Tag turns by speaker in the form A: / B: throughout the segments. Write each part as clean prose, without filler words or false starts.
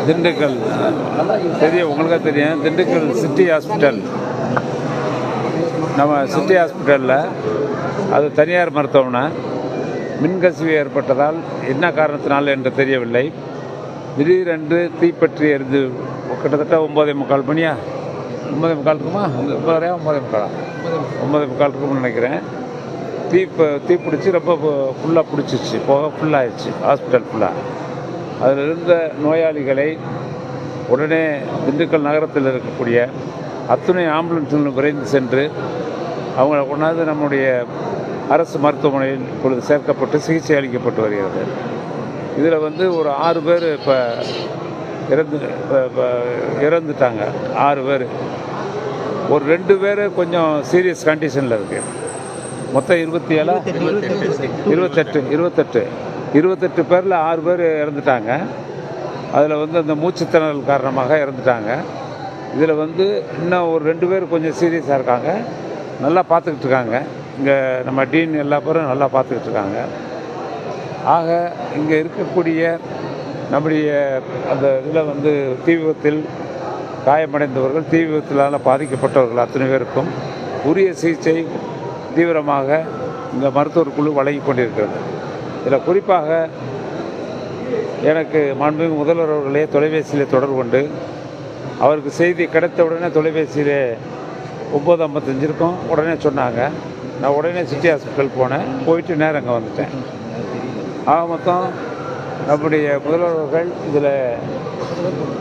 A: திண்டுக்கல் தெரியும், உங்களுக்கே தெரியும். திண்டுக்கல் சிட்டி ஹாஸ்பிட்டல், நம்ம சிட்டி ஹாஸ்பிட்டலில் அது தனியார் மருத்துவமனை. மின்கசிவு ஏற்பட்டதால் என்ன காரணத்தினால் என்று தெரியவில்லை. திடீரென்று தீப்பற்றி எரிந்து கிட்டத்தட்ட 9:45 மணியா, 9:45 இருக்குமா, 9:45 இருக்கும்னு நினைக்கிறேன். தீப்பிடிச்சி ரொம்ப ஃபுல்லாக பிடிச்சிச்சு, போக ஃபுல்லாகிடுச்சு ஹாஸ்பிட்டல் ஃபுல்லாக. அதில் இருந்த நோயாளிகளை உடனே திண்டுக்கல் நகரத்தில் இருக்கக்கூடிய அத்துணை ஆம்புலன்ஸ்களும் விரைந்து சென்று அவங்களை கொண்டாந்து நம்முடைய அரசு மருத்துவமனையில் இப்பொழுது சேர்க்கப்பட்டு சிகிச்சை அளிக்கப்பட்டு வருகிறது. இதில் வந்து ஒரு 6 பேர் இப்போ இறந்துட்டாங்க. 6 பேர், ஒரு 2 பேர் கொஞ்சம் சீரியஸ் கண்டிஷனில் இருக்குது. மொத்தம் 28 பேரில் 6 பேர் இறந்துட்டாங்க. அதில் வந்து அந்த மூச்சுத்திணறல் காரணமாக இறந்துட்டாங்க. இதில் வந்து இன்னும் ஒரு 2 பேர் கொஞ்சம் சீரியஸாக இருக்காங்க, நல்லா பார்த்துக்கிட்டு இருக்காங்க. இங்கே நம்ம டீன் எல்லா பேரும் நல்லா பார்த்துக்கிட்டு இருக்காங்க. ஆக இங்கே இருக்கக்கூடிய நம்முடைய அந்த இதில் வந்து தீ விபத்தில் காயமடைந்தவர்கள், தீ விபத்தினால் பாதிக்கப்பட்டவர்கள் அத்தனை பேருக்கும் உரிய சிகிச்சை தீவிரமாக இந்த மருத்துவர் குழு வழங்கி கொண்டிருக்கிறது. இதில் குறிப்பாக எனக்கு மாண்புமிகு முதல்வர் அவர்களே தொலைபேசியிலே தொடர்பு கொண்டு அவருக்கு செய்தி கிடைத்த உடனே தொலைபேசியிலே 9:55 இருக்கும் உடனே சொன்னாங்க. நான் உடனே சிட்டி ஹாஸ்பிட்டல் போனேன், போயிட்டு நேரம் அங்கே வந்துட்டேன். ஆக மொத்தம் நம்முடைய முதல்வர்கள் இதில்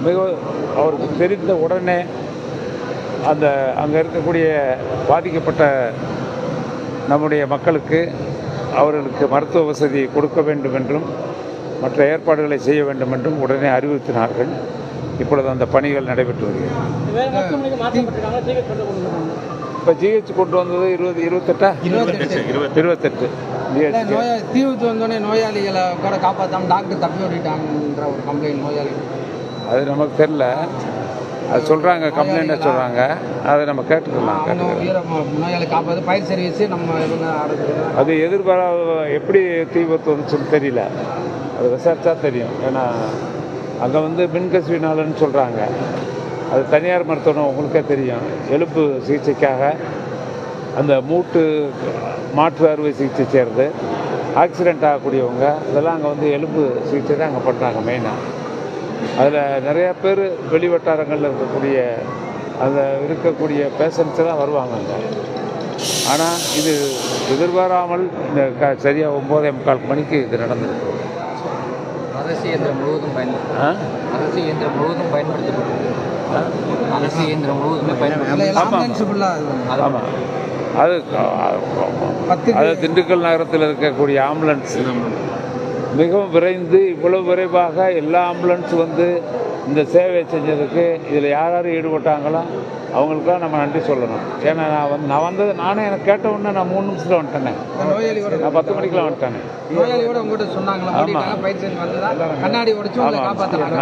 A: மிக அவருக்கு தெரிந்த உடனே அந்த அங்கே இருக்கக்கூடிய பாதிக்கப்பட்ட நம்முடைய மக்களுக்கு அவர்களுக்கு மருத்துவ வசதி கொடுக்க வேண்டும் என்றும் மற்ற ஏற்பாடுகளை செய்ய வேண்டும் என்றும் உடனே அறிவுறுத்தினார்கள். இப்பொழுது அந்த பணிகள் நடைபெற்று வருகிறது. இப்போ ஜிஹெச் கொண்டு வந்தது 28
B: தீ விபத்து வந்தோடனே நோயாளிகளை கூட காப்பாற்றாமல் டாக்டர் தப்பி ஓடிட்டாங்கன்ற ஒரு கம்ப்ளைண்ட் நோயாளிகள்.
A: அது நமக்கு தெரில, அது சொல்கிறாங்க, கம்ப்ளைண்ட்டாக சொல்கிறாங்க. அதை நம்ம கேட்டுக்கலாம்.
B: நோயாளி காப்பாற்று ஃபயர் சர்வீஸு நம்ம
A: அது எதிர்பாராத எப்படி தீ விபத்து வந்துச்சுன்னு தெரியல, அது விசாரித்தா தெரியும். ஏன்னா அங்கே வந்து மின்கசிவினாலன்னு சொல்கிறாங்க. அது தனியார் மருத்துவமனை, உங்களுக்கே தெரியும். எலும்பு சிகிச்சைக்காக அந்த மாற்று அறுவை சிகிச்சை செய்கிறது, ஆக்சிடெண்ட் ஆகக்கூடியவங்க இதெல்லாம் அங்கே வந்து எலும்பு சிகிச்சை தான் அங்கே பண்ணுறாங்க மெயினாக. அதில் நிறையா பேர் வெளிவட்டாரங்களில் இருக்கக்கூடிய பேஷண்ட்ஸ் தான் வருவாங்க அங்கே. ஆனால் இது எதிர்பாராமல் இந்த சரியாக 9:45 மணிக்கு இது நடந்திருக்கு.
B: அரசு இயந்திரம் முழுவதும் பயன்படுத்தப்பட்டது.
A: ஆமாம், அது திண்டுக்கல் நகரத்தில் இருக்கக்கூடிய ஆம்புலன்ஸ் மிகவும் விரைந்து இவ்வளவு விரைவாக எல்லா ஆம்புலன்ஸ் வந்து இந்த சேவை செஞ்சதுக்கு இதில் யார் யார் ஈடுபட்டாங்களோ அவங்களுக்கெல்லாம் நம்ம நன்றி சொல்லணும். ஏன்னா நான் வந்தது நானே எனக்கு கேட்ட உடனே நான் 3 நிமிஷத்தில் வந்துட்டேனே. நான் 10 மணிக்கெலாம் வந்துட்டேனே.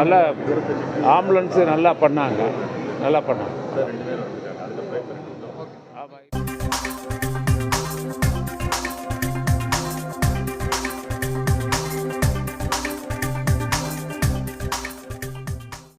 A: நல்லா ஆம்புலன்ஸு நல்லா பண்ணாங்க.